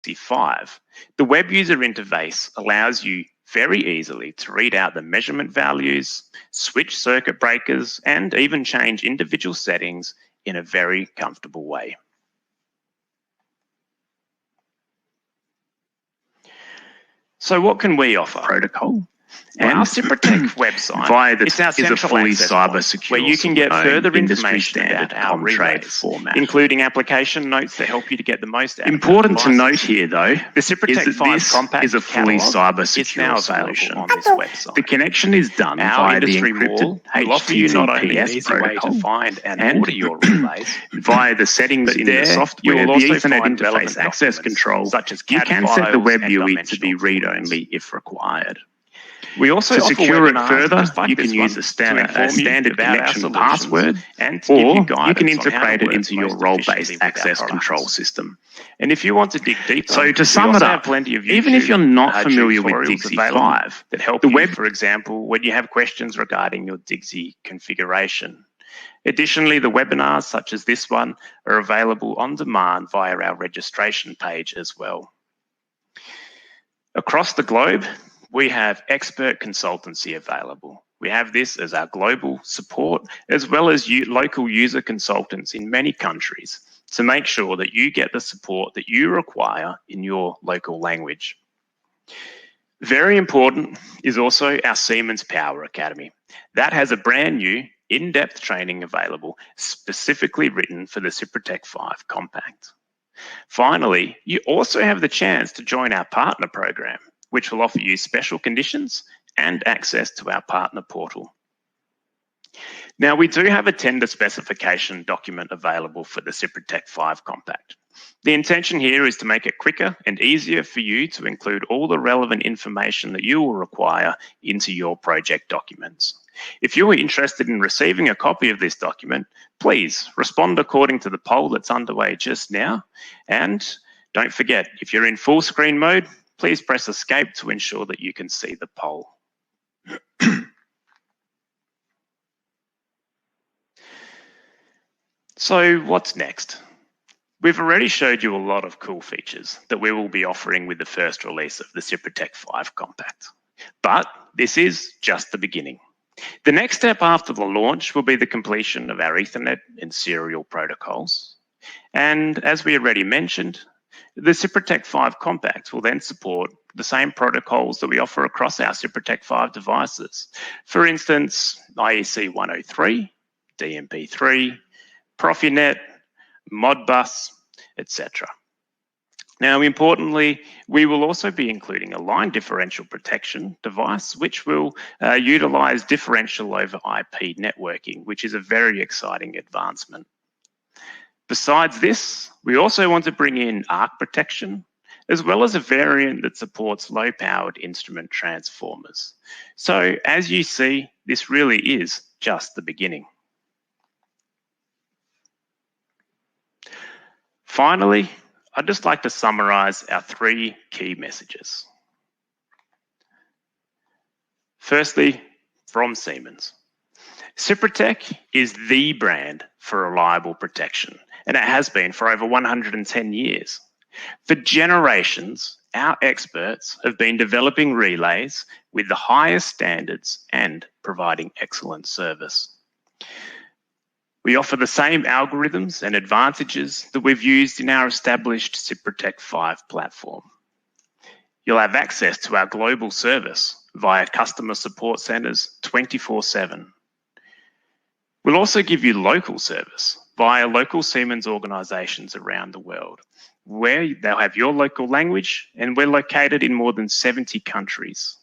DXE5, the web user interface allows you very easily to read out the measurement values, switch circuit breakers, and even change individual settings in a very comfortable way. So what can we offer? Protocol. And our Ciprotec website via the, it's our is a fully cyber secure, where you can get further information standard about our trade relays, format, including application notes to help you to get the most out. Important to note here, though, the Ciprotec 5 compact is a fully cyber it's secure now solution. on this website. The connection is done via the encrypted will offer you not only an easy way protocol to find and order your relays, via the settings in the software, the Ethernet interface access control, such as you can set the web UI to be dimensional read-only if required. We also to offer secure it webinars further, just like you can this use one a standard about our connection solutions password, and to give or you you guidance can on how to integrate it work into your most role-based efficiently with our access products. control system. And if you want to dig deeper, So to we sum also it have up, plenty of even if you're not YouTube familiar with tutorials available DXE5, that help the you, web, for example, when you have questions regarding your DXE configuration. Additionally, the webinars such as this one are available on demand via our registration page as well. Across the globe, we have expert consultancy available. We have this as our global support, as well as local user consultants in many countries to make sure that you get the support that you require in your local language. Very important is also our Siemens Power Academy. That has a brand new in-depth training available, specifically written for the Ciprotec 5 Compact. Finally, you also have the chance to join our partner program, which will offer you special conditions and access to our partner portal. Now, we do have a tender specification document available for the Ciprotec 5 Compact. The intention here is to make it quicker and easier for you to include all the relevant information that you will require into your project documents. If you are interested in receiving a copy of this document, please respond according to the poll that's underway just now. And don't forget, if you're in full screen mode, please press escape to ensure that you can see the poll. So what's next? We've already showed you a lot of cool features that we will be offering with the first release of the Ciprotec 5 Compact. But this is just the beginning. The next step after the launch will be the completion of our Ethernet and serial protocols. And as we already mentioned, the Ciprotec 5 Compact will then support the same protocols that we offer across our Ciprotec 5 devices. For instance, IEC 103, DMP3, Profinet, Modbus, etc. Now, importantly, we will also be including a line differential protection device, which will utilize differential over IP networking, which is a very exciting advancement. Besides this, we also want to bring in arc protection, as well as a variant that supports low-powered instrument transformers. So, as you see, this really is just the beginning. Finally, I'd just like to summarize our 3 key messages. Firstly, from Siemens. Ciprotec is the brand for reliable protection, and it has been for over 110 years. For generations, our experts have been developing relays with the highest standards and providing excellent service. We offer the same algorithms and advantages that we've used in our established Ciprotec 5 platform. You'll have access to our global service via customer support centers 24/7. We'll also give you local service via local Siemens organizations around the world, where they'll have your local language, and we're located in more than 70 countries.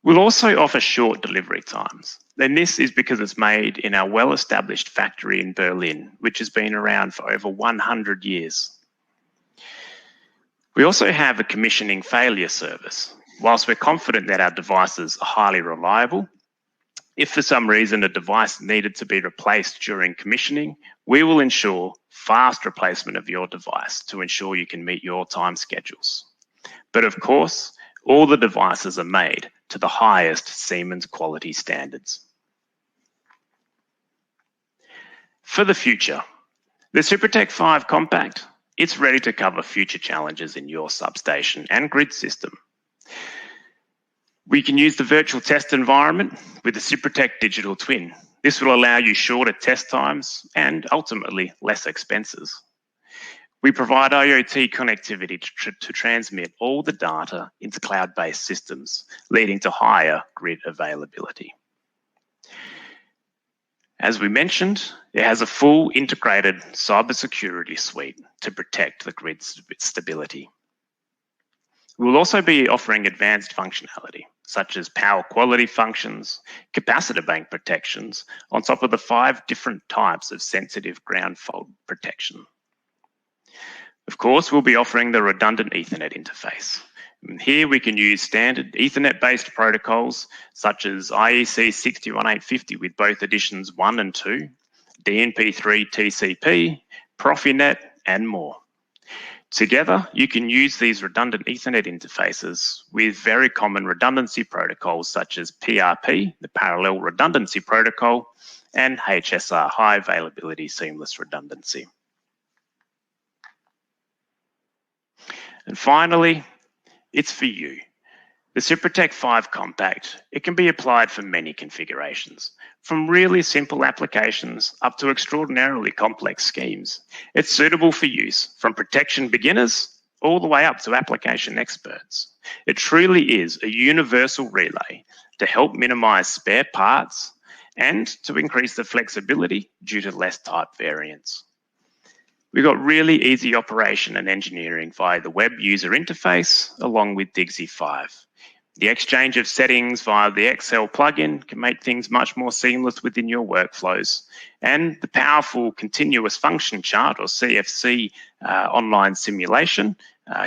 We'll also offer short delivery times, and this is because it's made in our well-established factory in Berlin, which has been around for over 100 years. We also have a commissioning failure service. Whilst we're confident that our devices are highly reliable, if for some reason a device needed to be replaced during commissioning, we will ensure fast replacement of your device to ensure you can meet your time schedules. But of course, all the devices are made to the highest Siemens quality standards. For the future, the Ciprotec 5 Compact it's ready to cover future challenges in your substation and grid system. We can use the virtual test environment with the Ciprotec digital twin. This will allow you shorter test times and ultimately less expenses. We provide IoT connectivity to transmit all the data into cloud-based systems, leading to higher grid availability. As we mentioned, it has a full integrated cybersecurity suite to protect the grid's stability. We'll also be offering advanced functionality, such as power quality functions, capacitor bank protections, on top of the 5 different types of sensitive ground fault protection. Of course, we'll be offering the redundant Ethernet interface. And here we can use standard Ethernet-based protocols such as IEC 61850 with both editions 1 and 2, DNP3 TCP, Profinet, and more. Together, you can use these redundant Ethernet interfaces with very common redundancy protocols such as PRP, the Parallel Redundancy Protocol, and HSR, High Availability Seamless Redundancy. And finally, it's for you. The Ciprotec 5 Compact, it can be applied for many configurations, from really simple applications up to extraordinarily complex schemes. It's suitable for use from protection beginners all the way up to application experts. It truly is a universal relay to help minimize spare parts and to increase the flexibility due to less type variance. We've got really easy operation and engineering via the web user interface along with DIGSI 5. The exchange of settings via the Excel plugin can make things much more seamless within your workflows. And the powerful continuous function chart or CFC online simulation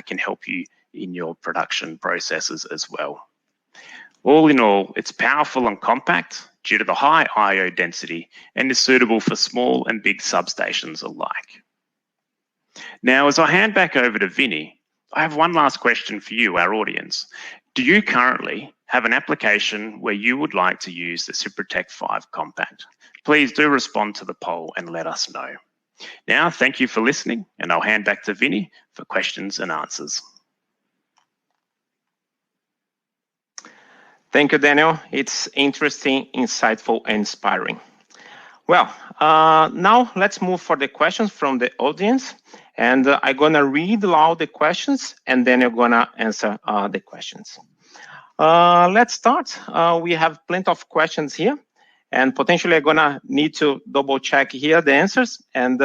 can help you in your production processes as well. All in all, it's powerful and compact due to the high I/O density and is suitable for small and big substations alike. Now, as I hand back over to Vinny, I have one last question for you, our audience. Do you currently have an application where you would like to use the Ciprotec 5 Compact? Please do respond to the poll and let us know. Now, thank you for listening, and I'll hand back to Vinny for questions and answers. Thank you, Daniel. It's interesting, insightful, and inspiring. Well, now let's move for the questions from the audience. And I'm going to read aloud the questions, and then you're going to answer the questions. Let's start. We have plenty of questions here, and potentially I'm going to need to double check here the answers. And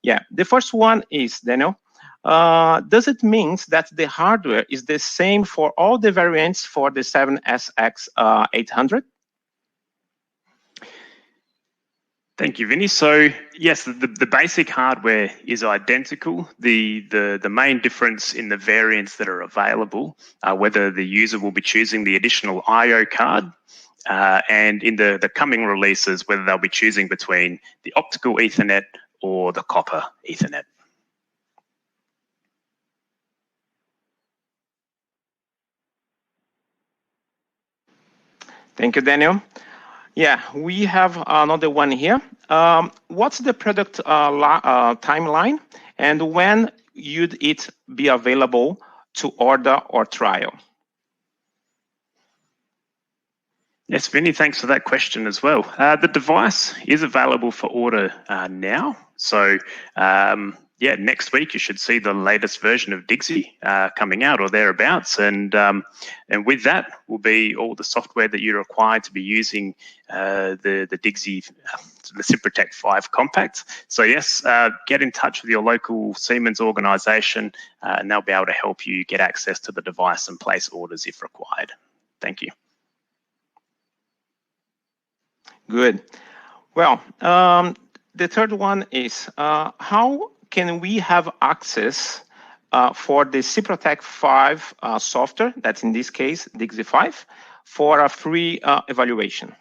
yeah, the first one is, Daniel, does it mean that the hardware is the same for all the variants for the 7SX800? Thank you, Vinny. So yes, the basic hardware is identical. The main difference in the variants that are available are whether the user will be choosing the additional I/O card and in the coming releases, whether they'll be choosing between the optical Ethernet or the copper Ethernet. Thank you, Daniel. Yeah, we have another one here. What's the product timeline, and when would it be available to order or trial? Yes, Vinny, thanks for that question as well. The device is available for order now. So yeah, next week you should see the latest version of DIGSI coming out or thereabouts, and with that will be all the software that you're required to be using the DIGSI, the Ciprotec 5 Compact. So yes, get in touch with your local Siemens organisation, and they'll be able to help you get access to the device and place orders if required. Thank you. Good. Well, the third one is how can we have access for the Ciprotec 5 software, that's in this case DIGSI 5, for a free evaluation?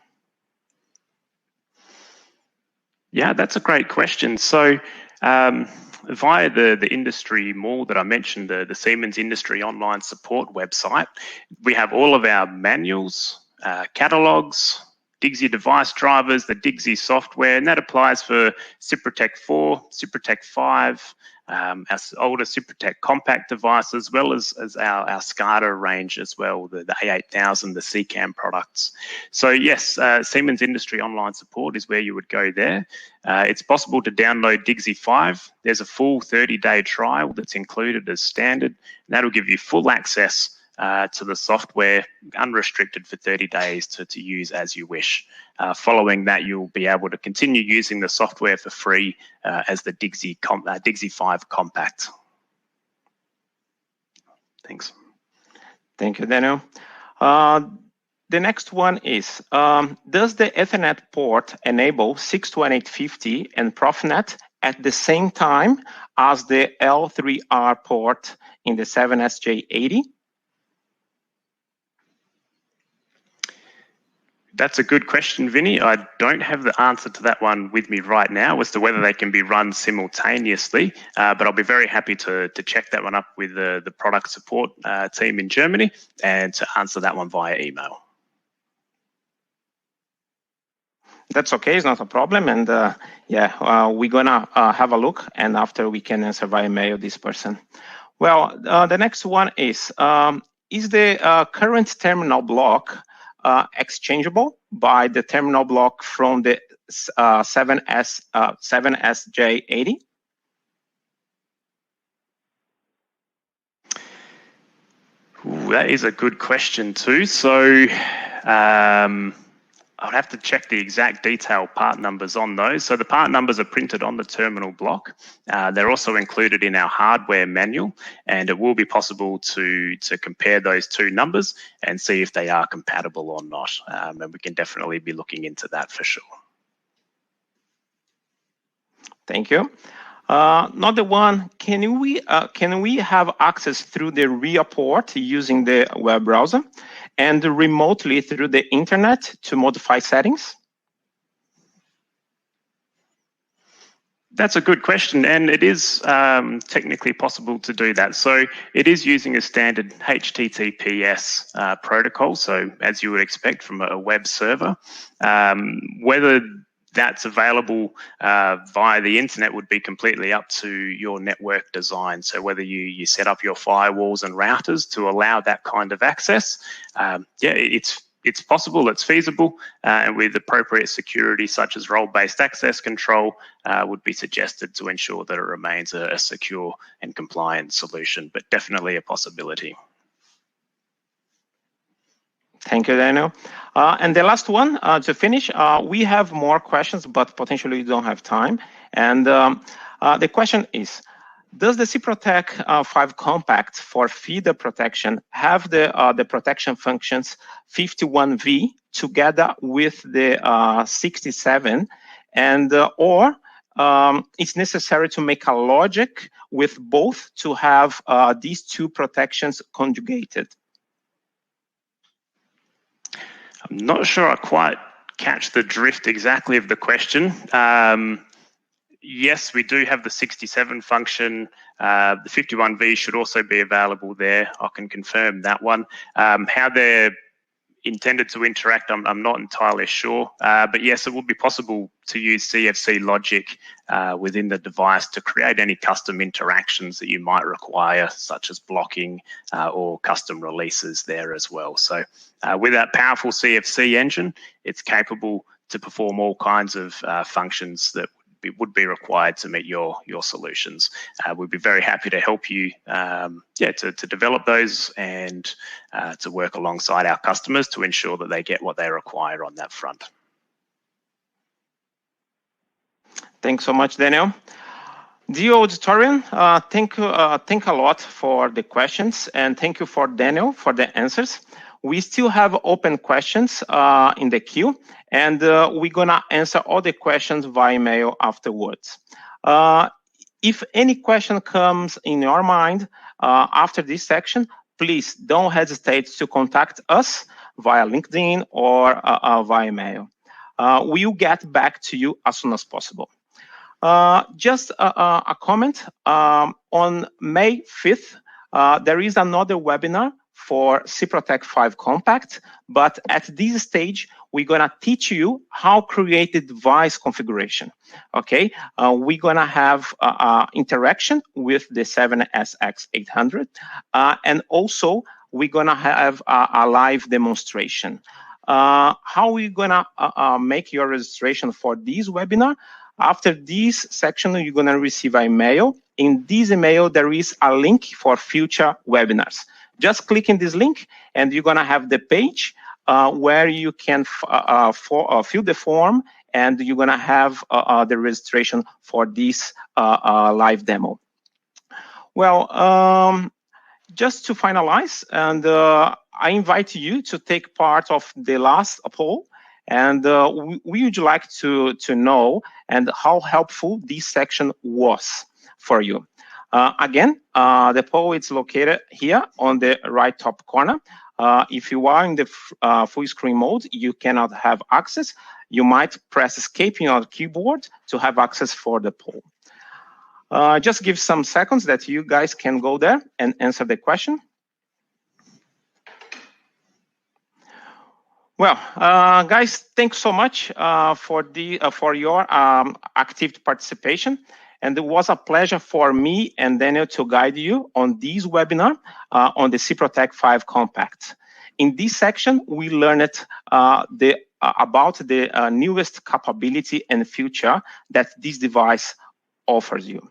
Yeah, that's a great question. So via the industry mall that I mentioned, the Siemens Industry Online Support website, we have all of our manuals, catalogs, Digsy device drivers, the Digsy software, and that applies for Ciprotec 4, Ciprotec 5, our older Ciprotec compact device, as well as our SCADA range as well, the A8000, the CCAM products. So yes, Siemens Industry Online Support is where you would go there. It's possible to download Digsy 5. There's a full 30-day trial that's included as standard, and that'll give you full access to the software, unrestricted for 30 days to use as you wish. Following that, you'll be able to continue using the software for free as the Digsy 5 Compact. Thanks. Thank you, Daniel. The next one is, does the Ethernet port enable 62850 and Profinet at the same time as the L3R port in the 7SJ80? That's a good question, Vinny. I don't have the answer to that one with me right now as to whether they can be run simultaneously, but I'll be very happy to check that one up with the product support team in Germany and to answer that one via email. That's okay, it's not a problem. And we're gonna have a look, and after we can answer via mail this person. Well, the next one is the current terminal block exchangeable by the terminal block from the 7SJ80? That is a good question too. So I'd have to check the exact detail part numbers on those. So the part numbers are printed on the terminal block. They're also included in our hardware manual, and it will be possible to compare those two numbers and see if they are compatible or not. And we can definitely be looking into that for sure. Thank you. Another one, can we have access through the RIA port using the web browser and remotely through the internet to modify settings? That's a good question, and it is technically possible to do that. So it is using a standard HTTPS protocol, so as you would expect from a web server. Whether that's available via the internet would be completely up to your network design. So whether you set up your firewalls and routers to allow that kind of access, it's possible, it's feasible, and with appropriate security such as role-based access control would be suggested to ensure that it remains a secure and compliant solution, but definitely a possibility. Thank you, Daniel. And the last one to finish, we have more questions, but potentially we don't have time. And the question is, does the Ciprotec 5 Compact for feeder protection have the protection functions 51V together with the 67, and or it's necessary to make a logic with both to have these two protections conjugated? I'm not sure I quite catch the drift exactly of the question. Yes, we do have the 67 function. The 51V should also be available there. I can confirm that one. How they're intended to interact, I'm not entirely sure. But yes, it would be possible to use CFC logic within the device to create any custom interactions that you might require, such as blocking or custom releases there as well. So with that powerful CFC engine, it's capable to perform all kinds of functions that would be required to meet your solutions. We'd be very happy to help you to develop those and to work alongside our customers to ensure that they get what they require on that front. Thanks so much, Daniel. Dear auditorium, thank a lot for the questions, and thank you for Daniel for the answers. We still have open questions in the queue, and we're gonna answer all the questions via mail afterwards. If any question comes in your mind after this section, please don't hesitate to contact us via LinkedIn or via mail. We'll get back to you as soon as possible. Just a comment, on May 5th, there is another webinar for Ciprotec 5 Compact, but at this stage, we're gonna teach you how create the device configuration, okay? We're gonna have interaction with the 7SX800, and also we're gonna have a live demonstration. How we gonna make your registration for this webinar? After this section, you're gonna receive an email. In this email, there is a link for future webinars. Just click in this link and you're gonna have the page where you can fill the form, and you're gonna have the registration for this live demo. Well, just to finalize, and I invite you to take part of the last poll, and we would like to know and how helpful this section was for you. Again, the poll is located here on the right top corner. If you are in the full screen mode, you cannot have access. You might press escape on your keyboard to have access for the poll. Just give some seconds that you guys can go there and answer the question. Well, guys, thanks so much for your active participation. And it was a pleasure for me and Daniel to guide you on this webinar on the Ciprotec 5 Compact. In this section, we learned about the newest capability and feature that this device offers you.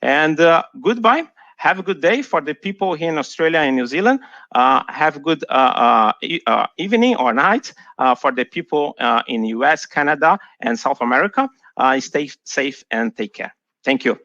And goodbye. Have a good day for the people here in Australia and New Zealand. Have a good evening or night for the people in US, Canada, and South America. Stay safe and take care. Thank you.